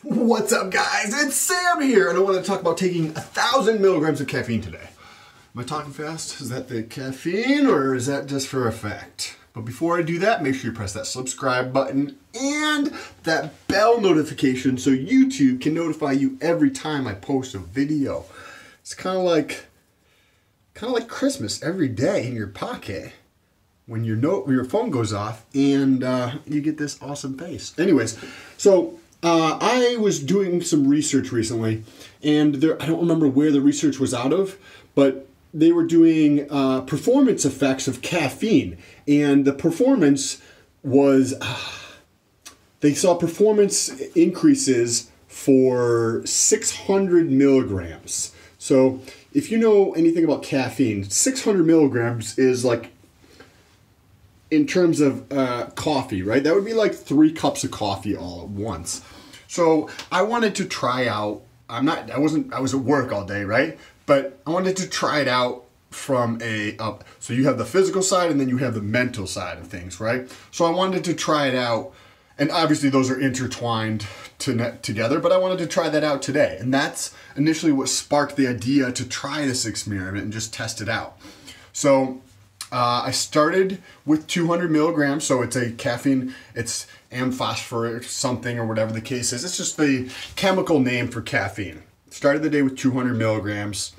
What's up, guys? It's Sam here, and I want to talk about taking 1,000 milligrams of caffeine today. Am I talking fast? Is that the caffeine, or is that just for effect? But before I do that, make sure you press that subscribe button and that bell notification so YouTube can notify you every time I post a video. It's kind of like Christmas every day in your pocket when your phone goes off and you get this awesome face. Anyways, so I was doing some research recently, and I don't remember where the research was out of, but they were doing performance effects of caffeine, and the performance was, they saw performance increases for 600 milligrams. So if you know anything about caffeine, 600 milligrams is like, in terms of coffee, right? That would be like 3 cups of coffee all at once. So I wanted to try out, I was at work all day, right? But I wanted to try it out from so you have the physical side and then you have the mental side of things, right? So I wanted to try it out, and obviously those are intertwined together, but I wanted to try that out today. And that's initially what sparked the idea to try this experiment and just test it out. So I started with 200 milligrams, so it's a caffeine, it's amphosphorus something or whatever the case is. It's just the chemical name for caffeine. Started the day with 200 milligrams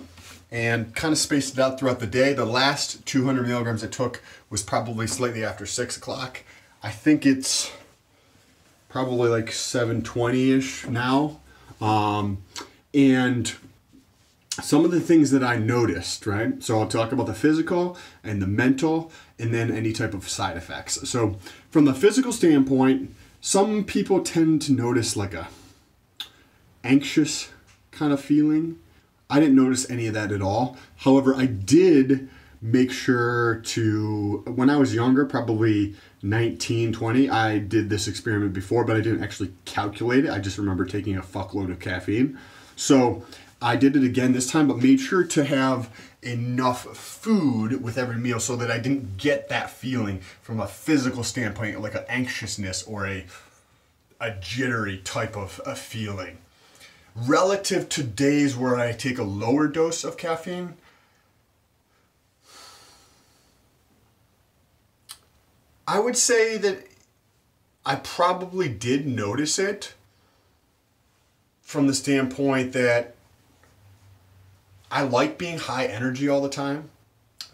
and kind of spaced it out throughout the day. The last 200 milligrams I took was probably slightly after 6 o'clock. I think it's probably like 7:20-ish now. And some of the things that I noticed, right? So I'll talk about the physical and the mental and then any type of side effects. So from the physical standpoint, some people tend to notice like a anxious kind of feeling. I didn't notice any of that at all. However, I did make sure to, when I was younger, probably 19, 20, I did this experiment before, but I didn't actually calculate it. I just remember taking a fuckload of caffeine. So I did it again this time, but made sure to have enough food with every meal so that I didn't get that feeling from a physical standpoint, like an anxiousness or a jittery type of a feeling. Relative to days where I take a lower dose of caffeine, I would say that I probably did notice it from the standpoint that I like being high energy all the time.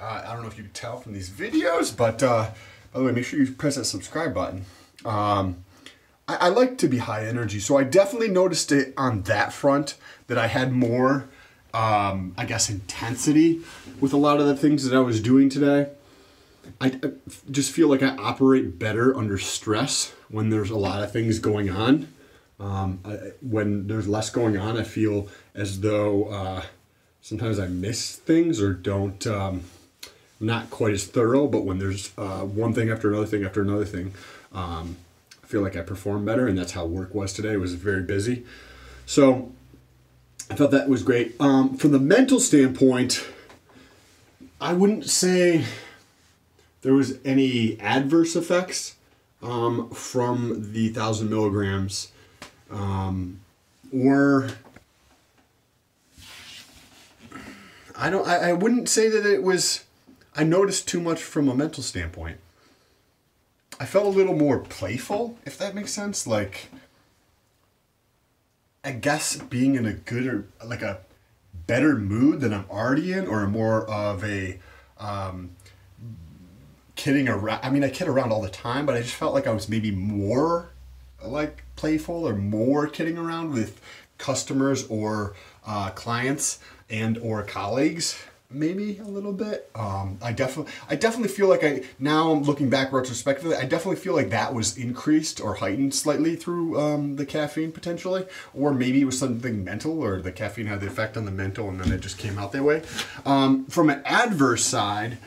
I don't know if you can tell from these videos, but by the way, make sure you press that subscribe button. I like to be high energy, so I definitely noticed it on that front, that I had more, I guess, intensity with a lot of the things that I was doing today. I just feel like I operate better under stress when there's a lot of things going on. When there's less going on, I feel as though sometimes I miss things or don't, not quite as thorough, but when there's one thing after another thing after another thing, I feel like I perform better, and that's how work was today. It was very busy. So I thought that was great. From the mental standpoint, I wouldn't say there was any adverse effects from the 1,000 milligrams, or I wouldn't say that it was, I noticed too much from a mental standpoint. I felt a little more playful, if that makes sense. Like, I guess being in a good, or like a better mood than I'm already in, or more of a kidding around. I mean, I kid around all the time, but I just felt like I was maybe more like playful or more kidding around with customers or clients and or colleagues. Maybe a little bit. I definitely feel like now I'm looking back retrospectively, I definitely feel like that was increased or heightened slightly through the caffeine potentially, or maybe it was something mental, or the caffeine had the effect on the mental and then it just came out that way. From an adverse side,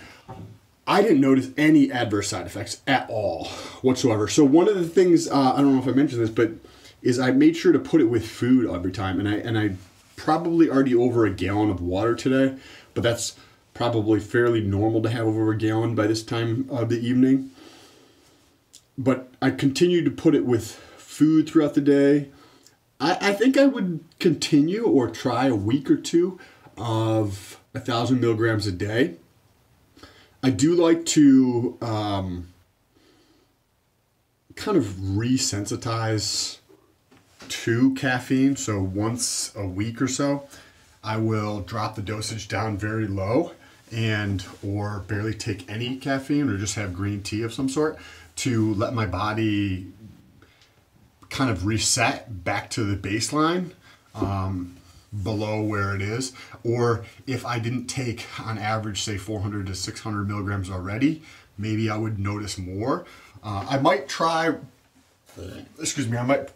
I didn't notice any adverse side effects at all whatsoever. So one of the things, I don't know if I mentioned this, but is I made sure to put it with food every time, and I probably already over a gallon of water today. But that's probably fairly normal to have over a gallon by this time of the evening. But I continued to put it with food throughout the day. I think I would continue or try a week or two of 1,000 milligrams a day. I do like to kind of resensitize to caffeine. So once a week or so, I will drop the dosage down very low and or barely take any caffeine or just have green tea of some sort to let my body kind of reset back to the baseline below where it is. Or if I didn't take on average, say 400 to 600 milligrams already, maybe I would notice more. I might try, I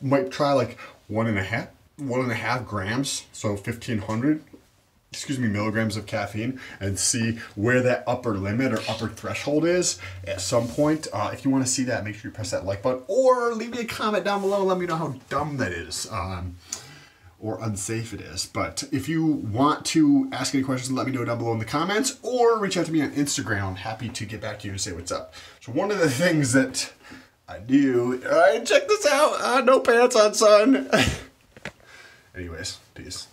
might try like one and a half grams, so 1,500 milligrams of caffeine, and see where that upper limit or upper threshold is at some point. If you want to see that, make sure you press that like button or leave me a comment down below and let me know how dumb that is or unsafe it is. But if you want to ask any questions, let me know down below in the comments or reach out to me on Instagram. I'm happy to get back to you and say what's up. So one of the things that I do, check this out, no pants on, son. Anyways, peace.